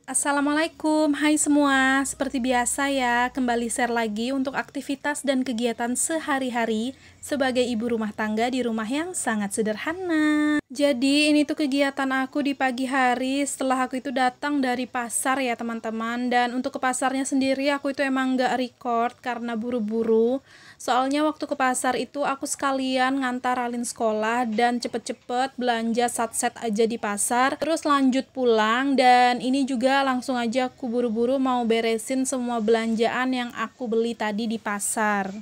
Assalamualaikum, hai semua. Seperti biasa ya, kembali share lagi untuk aktivitas dan kegiatan sehari-hari sebagai ibu rumah tangga di rumah yang sangat sederhana. Jadi ini tuh kegiatan aku di pagi hari setelah aku itu datang dari pasar ya teman-teman. Dan untuk ke pasarnya sendiri aku itu emang gak record karena buru-buru. Soalnya waktu ke pasar itu aku sekalian ngantar Alin sekolah dan cepet-cepet belanja satset aja di pasar. Terus lanjut pulang dan ini juga langsung aja aku buru-buru mau beresin semua belanjaan yang aku beli tadi di pasar.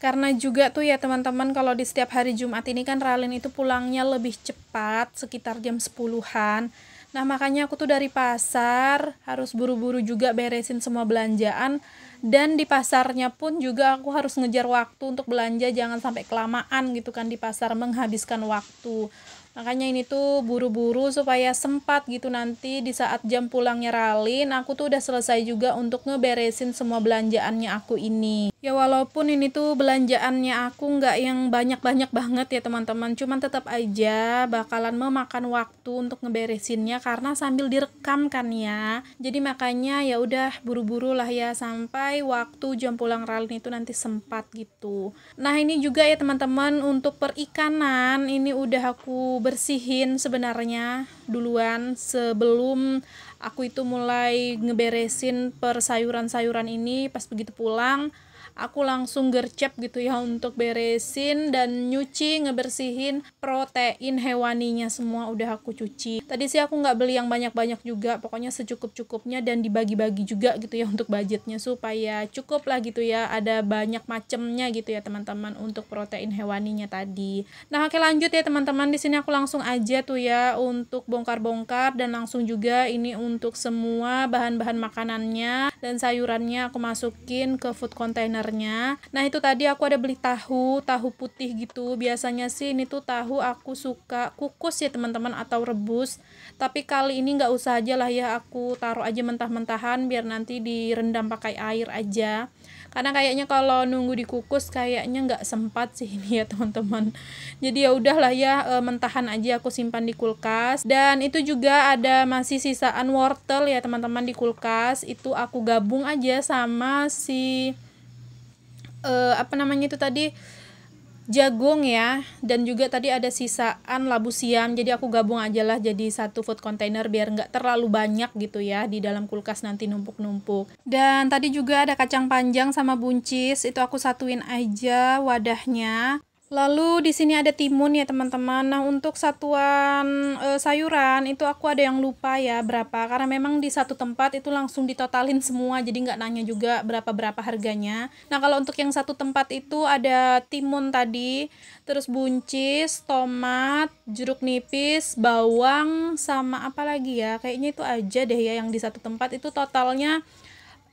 Karena juga tuh ya teman-teman, kalau di setiap hari Jumat ini kan Ralin itu pulangnya lebih cepat, sekitar jam 10-an. Nah makanya aku tuh dari pasar harus buru-buru juga beresin semua belanjaan. Dan di pasarnya pun juga aku harus ngejar waktu untuk belanja, jangan sampai kelamaan gitu kan di pasar, menghabiskan waktu. Makanya ini tuh buru-buru supaya sempat gitu nanti di saat jam pulangnya Ralin, aku tuh udah selesai juga untuk ngeberesin semua belanjaannya aku ini. Ya walaupun ini tuh belanjaannya aku nggak yang banyak-banyak banget ya teman-teman, cuman tetap aja bakalan memakan waktu untuk ngeberesinnya karena sambil direkam kan ya. Jadi makanya ya udah buru-buru lah ya sampai waktu jam pulang Ralin itu nanti sempat gitu. Nah ini juga ya teman-teman, untuk perikanan ini udah aku bersihin sebenarnya duluan sebelum aku itu mulai ngeberesin per sayuran-sayuran ini. Pas begitu pulang aku langsung gercep gitu ya untuk beresin dan nyuci, ngebersihin protein hewaninya semua udah aku cuci. Tadi sih aku nggak beli yang banyak-banyak juga, pokoknya secukup-cukupnya dan dibagi-bagi juga gitu ya untuk budgetnya supaya cukup lah gitu ya, ada banyak macemnya gitu ya teman-teman untuk protein hewaninya tadi. Nah oke lanjut ya teman-teman, di sini aku langsung aja tuh ya untuk bongkar-bongkar dan langsung juga ini untuk semua bahan-bahan makanannya dan sayurannya aku masukin ke food container. Nah itu tadi aku ada beli tahu putih gitu. Biasanya sih ini tuh tahu aku suka kukus ya teman-teman atau rebus. Tapi kali ini nggak usah aja lah ya, aku taruh aja mentah-mentahan biar nanti direndam pakai air aja. Karena kayaknya kalau nunggu dikukus kayaknya nggak sempat sih ini ya teman-teman. Jadi ya udahlah ya, mentahan aja aku simpan di kulkas. Dan itu juga ada masih sisaan wortel ya teman-teman di kulkas. Itu aku gabung aja sama si itu tadi jagung ya, dan juga tadi ada sisaan labu siam, jadi aku gabung aja lah jadi satu food container biar nggak terlalu banyak gitu ya di dalam kulkas nanti numpuk-numpuk. Dan tadi juga ada kacang panjang sama buncis, itu aku satuin aja wadahnya. Lalu di sini ada timun ya teman-teman. Nah untuk satuan sayuran itu aku ada yang lupa ya berapa, karena memang di satu tempat itu langsung ditotalin semua, jadi nggak nanya juga berapa harganya. Nah kalau untuk yang satu tempat itu ada timun tadi, terus buncis, tomat, jeruk nipis, bawang, sama apa lagi ya, kayaknya itu aja deh ya yang di satu tempat. Itu totalnya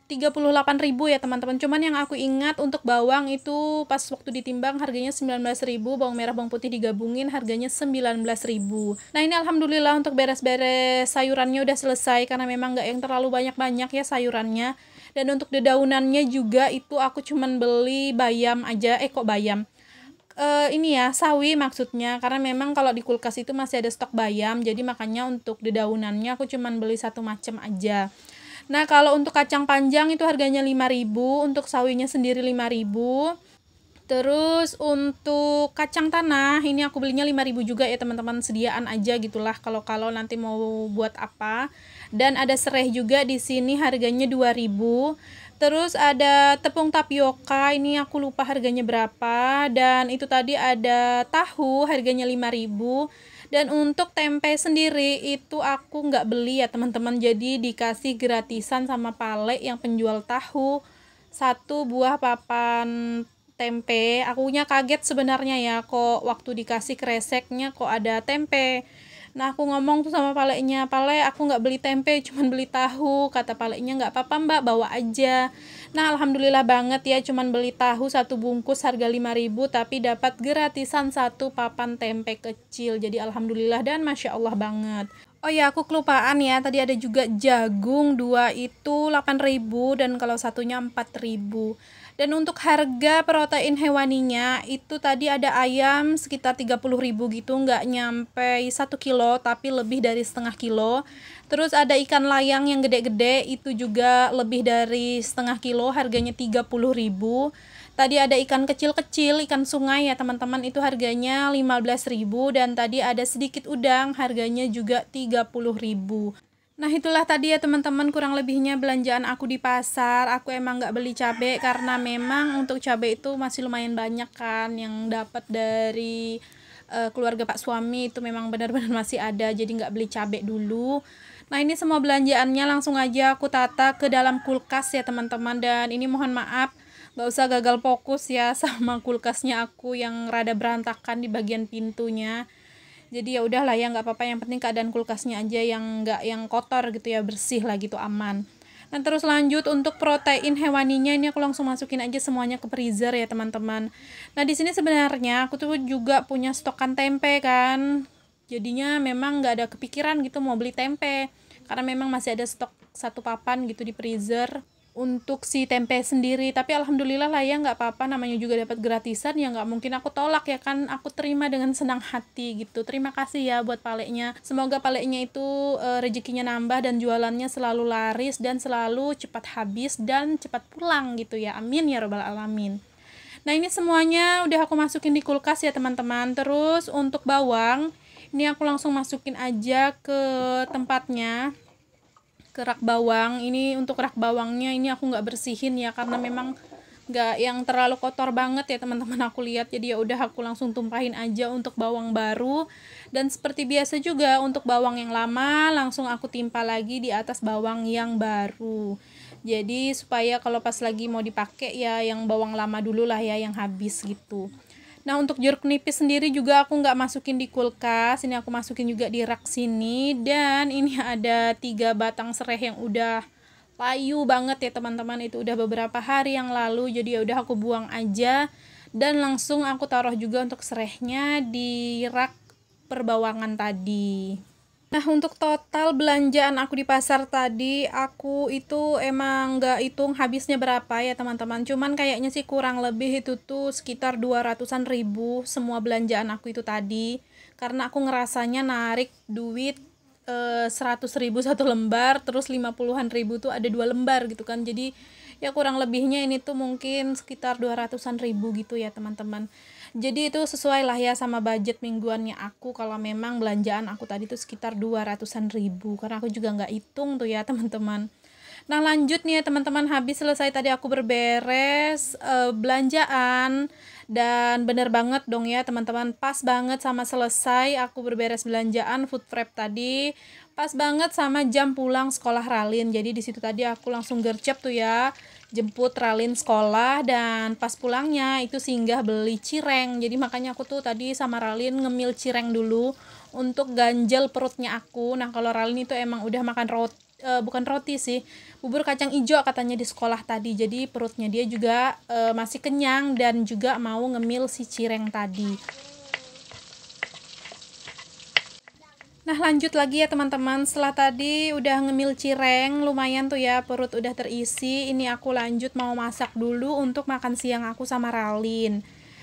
38.000 ya teman-teman. Cuman yang aku ingat untuk bawang itu pas waktu ditimbang harganya 19.000, bawang merah bawang putih digabungin harganya 19.000. Nah ini alhamdulillah untuk beres-beres sayurannya udah selesai karena memang nggak yang terlalu banyak-banyak ya sayurannya. Dan untuk dedaunannya juga itu aku cuman beli bayam aja, ini ya sawi maksudnya, karena memang kalau di kulkas itu masih ada stok bayam, jadi makanya untuk dedaunannya aku cuman beli satu macam aja. Nah kalau untuk kacang panjang itu harganya 5.000, untuk sawinya sendiri 5.000. Terus untuk kacang tanah ini aku belinya 5.000 juga ya teman-teman, sediaan aja gitulah kalau nanti mau buat apa. Dan ada serai juga di sini harganya 2.000. Terus ada tepung tapioka, ini aku lupa harganya berapa. Dan itu tadi ada tahu harganya 5.000. Dan untuk tempe sendiri itu aku nggak beli ya teman-teman, jadi dikasih gratisan sama Pale yang penjual tahu, satu buah papan tempe. Akunya kaget sebenarnya ya, kok waktu dikasih kreseknya kok ada tempe. Nah aku ngomong tuh sama paleknya, "Pale, aku nggak beli tempe, cuman beli tahu." Kata paleknya, "Nggak apa-apa Mbak, bawa aja." Nah alhamdulillah banget ya, cuman beli tahu satu bungkus harga 5.000 tapi dapat gratisan satu papan tempe kecil. Jadi alhamdulillah dan masya Allah banget. Oh ya, aku kelupaan ya, tadi ada juga jagung, dua itu 8.000 dan kalau satunya 4.000. Dan untuk harga protein hewaninya itu tadi ada ayam sekitar 30.000 gitu, nggak nyampe 1 kilo tapi lebih dari setengah kilo. Terus ada ikan layang yang gede-gede itu juga lebih dari setengah kilo, harganya 30.000. Tadi ada ikan kecil-kecil, ikan sungai ya teman-teman, itu harganya 15.000 dan tadi ada sedikit udang, harganya juga 30.000. Nah itulah tadi ya teman-teman kurang lebihnya belanjaan aku di pasar. Aku emang nggak beli cabai karena memang untuk cabai itu masih lumayan banyak kan yang dapat dari keluarga Pak suami, itu memang benar-benar masih ada, jadi nggak beli cabai dulu. Nah ini semua belanjaannya langsung aja aku tata ke dalam kulkas ya teman-teman, dan ini mohon maaf nggak usah gagal fokus ya sama kulkasnya aku yang rada berantakan di bagian pintunya. Jadi ya udahlah ya, nggak apa-apa, yang penting keadaan kulkasnya aja yang nggak yang kotor gitu ya, bersih lah gitu, aman. Nah terus lanjut untuk protein hewaninya ini aku langsung masukin aja semuanya ke freezer ya teman-teman. Nah di sini sebenarnya aku tuh juga punya stokan tempe kan, jadinya memang nggak ada kepikiran gitu mau beli tempe karena memang masih ada stok satu papan gitu di freezer untuk si tempe sendiri. Tapi alhamdulillah lah ya, nggak apa-apa, namanya juga dapat gratisan ya, nggak mungkin aku tolak ya kan, aku terima dengan senang hati gitu. Terima kasih ya buat paleknya, semoga paleknya itu rezekinya nambah dan jualannya selalu laris dan selalu cepat habis dan cepat pulang gitu ya, amin ya robbal alamin. Nah ini semuanya udah aku masukin di kulkas ya teman-teman. Terus untuk bawang ini aku langsung masukin aja ke tempatnya, ke rak bawang. Ini untuk rak bawangnya ini aku nggak bersihin ya karena memang nggak yang terlalu kotor banget ya teman-teman, aku lihat, jadi ya udah aku langsung tumpahin aja untuk bawang baru. Dan seperti biasa juga untuk bawang yang lama langsung aku timpa lagi di atas bawang yang baru, jadi supaya kalau pas lagi mau dipakai ya yang bawang lama dulu lah ya yang habis gitu. Nah untuk jeruk nipis sendiri juga aku nggak masukin di kulkas, ini aku masukin juga di rak sini. Dan ini ada 3 batang serai yang udah layu banget ya teman-teman, itu udah beberapa hari yang lalu, jadi ya udah aku buang aja. Dan langsung aku taruh juga untuk serainya di rak perbawangan tadi. Nah untuk total belanjaan aku di pasar tadi, aku itu emang nggak hitung habisnya berapa ya teman-teman, cuman kayaknya sih kurang lebih itu tuh sekitar 200-an ribu semua belanjaan aku itu tadi, karena aku ngerasanya narik duit 100.000 satu lembar, terus 50-an ribu tuh ada 2 lembar gitu kan, jadi ya kurang lebihnya ini tuh mungkin sekitar 200-an ribu gitu ya teman-teman. Jadi itu sesuai lah ya sama budget mingguannya aku, kalau memang belanjaan aku tadi tuh sekitar 200-an ribu, karena aku juga nggak hitung tuh ya teman-teman. Nah lanjut nih ya teman-teman, habis selesai tadi aku berberes belanjaan, dan bener banget dong ya teman-teman, pas banget sama selesai aku berberes belanjaan food prep tadi, pas banget sama jam pulang sekolah Ralin. Jadi di situ tadi aku langsung gercep tuh ya, jemput Ralin sekolah, dan pas pulangnya itu singgah beli cireng. Jadi makanya aku tuh tadi sama Ralin ngemil cireng dulu untuk ganjel perutnya aku. Nah kalau Ralin itu emang udah makan roti, bukan roti sih, bubur kacang ijo katanya di sekolah tadi, jadi perutnya dia juga masih kenyang dan juga mau ngemil si cireng tadi. Nah lanjut lagi ya teman-teman, setelah tadi udah ngemil cireng lumayan tuh ya, perut udah terisi, ini aku lanjut mau masak dulu untuk makan siang aku sama Ralin.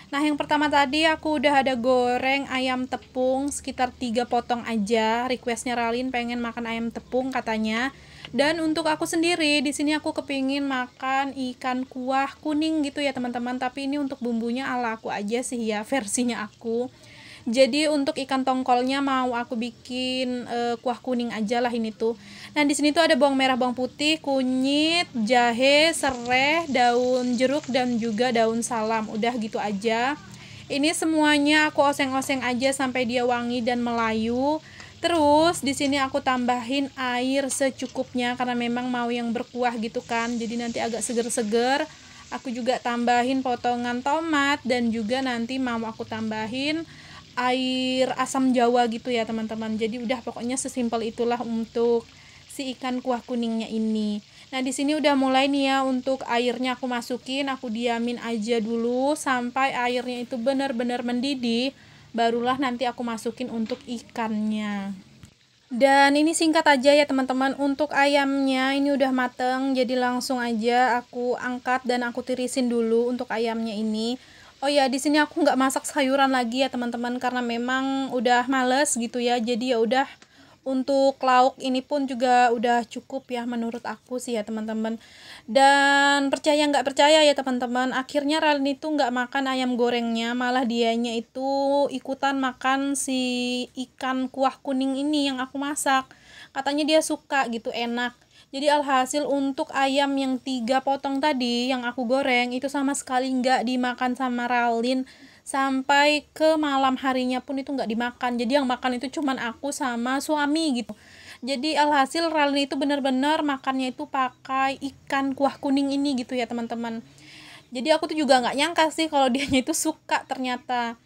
Nah yang pertama tadi aku udah ada goreng ayam tepung sekitar 3 potong aja, requestnya Ralin pengen makan ayam tepung katanya. Dan untuk aku sendiri di sini aku kepingin makan ikan kuah kuning gitu ya teman-teman, tapi ini untuk bumbunya ala aku aja sih ya, versinya aku. Jadi untuk ikan tongkolnya mau aku bikin kuah kuning aja lah ini tuh. Nah di sini tuh ada bawang merah, bawang putih, kunyit, jahe, serai, daun jeruk dan juga daun salam. Udah gitu aja. Ini semuanya aku oseng-oseng aja sampai dia wangi dan melayu. Terus di sini aku tambahin air secukupnya karena memang mau yang berkuah gitu kan. Jadi nanti agak seger-seger. Aku juga tambahin potongan tomat dan juga nanti mau aku tambahin air asam jawa gitu ya teman-teman. Jadi udah pokoknya sesimpel itulah untuk si ikan kuah kuningnya ini. Nah di sini udah mulai nih ya untuk airnya aku masukin, aku diamin aja dulu sampai airnya itu benar-benar mendidih, barulah nanti aku masukin untuk ikannya. Dan ini singkat aja ya teman-teman, untuk ayamnya ini udah mateng, jadi langsung aja aku angkat dan aku tirisin dulu untuk ayamnya ini. Oh ya, di sini aku nggak masak sayuran lagi ya teman-teman, karena memang udah males gitu ya. Jadi ya udah, untuk lauk ini pun juga udah cukup ya menurut aku sih ya teman-teman. Dan percaya nggak percaya ya teman-teman, akhirnya Ralin itu nggak makan ayam gorengnya, malah dianya itu ikutan makan si ikan kuah kuning ini yang aku masak. Katanya dia suka gitu, enak. Jadi alhasil untuk ayam yang 3 potong tadi yang aku goreng itu sama sekali nggak dimakan sama Ralin, sampai ke malam harinya pun itu nggak dimakan. Jadi yang makan itu cuman aku sama suami gitu. Jadi alhasil Ralin itu bener-bener makannya itu pakai ikan kuah kuning ini gitu ya teman-teman. Jadi aku tuh juga nggak nyangka sih kalau dianya itu suka ternyata.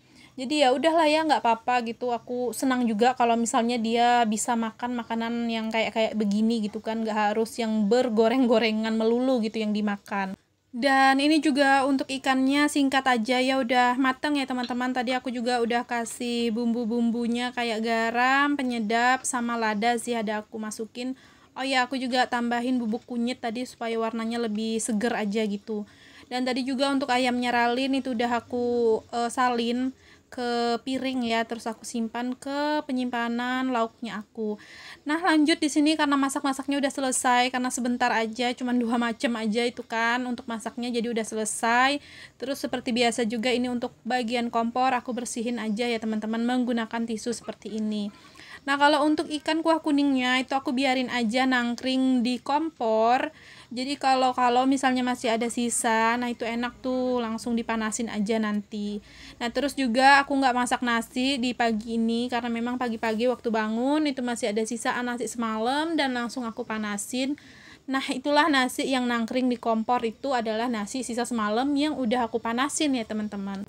Jadi ya udahlah ya, nggak apa-apa gitu. Aku senang juga kalau misalnya dia bisa makan makanan yang kayak begini gitu kan, nggak harus yang bergoreng-gorengan melulu gitu yang dimakan. Dan ini juga untuk ikannya singkat aja ya, udah mateng ya teman-teman. Tadi aku juga udah kasih bumbu-bumbunya kayak garam, penyedap, sama lada sih ada aku masukin. Oh ya, aku juga tambahin bubuk kunyit tadi supaya warnanya lebih seger aja gitu. Dan tadi juga untuk ayamnya Ralin itu udah aku salin ke piring ya, terus aku simpan ke penyimpanan lauknya aku. Nah lanjut di sini karena masak-masaknya udah selesai, karena sebentar aja, cuman 2 macam aja itu kan untuk masaknya, jadi udah selesai. Terus seperti biasa juga ini untuk bagian kompor aku bersihin aja ya teman-teman menggunakan tisu seperti ini. Nah kalau untuk ikan kuah kuningnya itu aku biarin aja nangkring di kompor. Jadi kalau misalnya masih ada sisa, nah itu enak tuh langsung dipanasin aja nanti. Nah terus juga aku nggak masak nasi di pagi ini karena memang pagi-pagi waktu bangun itu masih ada sisa nasi semalam dan langsung aku panasin. Nah itulah nasi yang nangkring di kompor itu adalah nasi sisa semalam yang udah aku panasin ya teman-teman.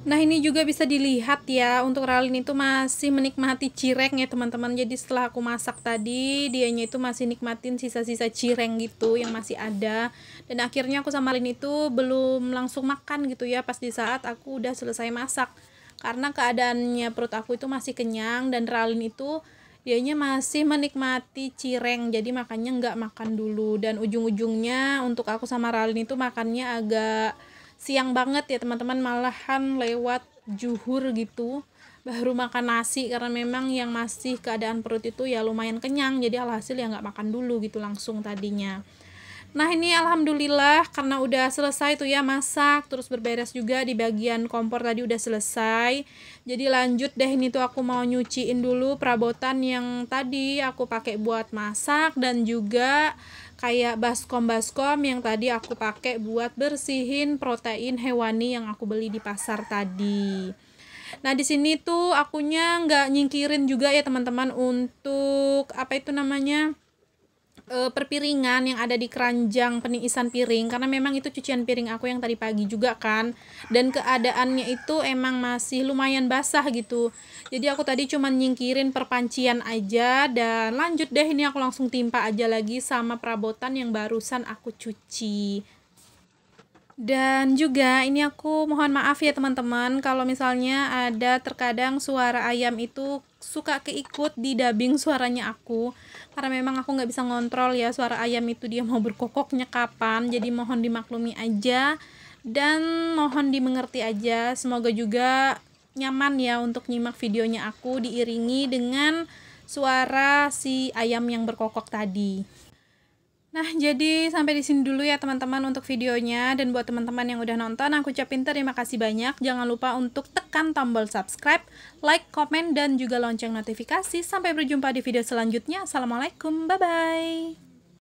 Nah ini juga bisa dilihat ya, untuk Ralin itu masih menikmati cireng ya teman-teman. Jadi setelah aku masak tadi, dianya itu masih nikmatin sisa-sisa cireng gitu yang masih ada. Dan akhirnya aku sama Ralin itu belum langsung makan gitu ya pas di saat aku udah selesai masak. Karena keadaannya perut aku itu masih kenyang dan Ralin itu dianya masih menikmati cireng, jadi makannya nggak makan dulu. Dan ujung-ujungnya untuk aku sama Ralin itu makannya agak siang banget ya teman-teman, malahan lewat zuhur gitu baru makan nasi, karena memang yang masih keadaan perut itu ya lumayan kenyang, jadi alhasil ya nggak makan dulu gitu langsung tadinya. Nah ini alhamdulillah karena udah selesai tuh ya masak, terus berberes juga di bagian kompor tadi udah selesai. Jadi lanjut deh, ini tuh aku mau nyuciin dulu perabotan yang tadi aku pakai buat masak, dan juga kayak baskom yang tadi aku pakai buat bersihin protein hewani yang aku beli di pasar tadi. Nah di sini tuh akunya nggak nyingkirin juga ya teman-teman untuk apa itu namanya, perpiringan yang ada di keranjang peniisan piring, karena memang itu cucian piring aku yang tadi pagi juga kan, dan keadaannya itu emang masih lumayan basah gitu. Jadi aku tadi cuman nyingkirin perpancian aja, dan lanjut deh ini aku langsung timpa aja lagi sama perabotan yang barusan aku cuci. Dan juga ini aku mohon maaf ya teman-teman kalau misalnya ada terkadang suara ayam itu suka keikut di dubbing suaranya aku, karena memang aku nggak bisa ngontrol ya suara ayam itu dia mau berkokoknya kapan. Jadi mohon dimaklumi aja dan mohon dimengerti aja. Semoga juga nyaman ya untuk nyimak videonya aku diiringi dengan suara si ayam yang berkokok tadi. Nah, jadi sampai di sini dulu ya teman-teman untuk videonya, dan buat teman-teman yang udah nonton aku ucapin terima kasih banyak. Jangan lupa untuk tekan tombol subscribe, like, komen, dan juga lonceng notifikasi. Sampai berjumpa di video selanjutnya. Assalamualaikum, bye-bye.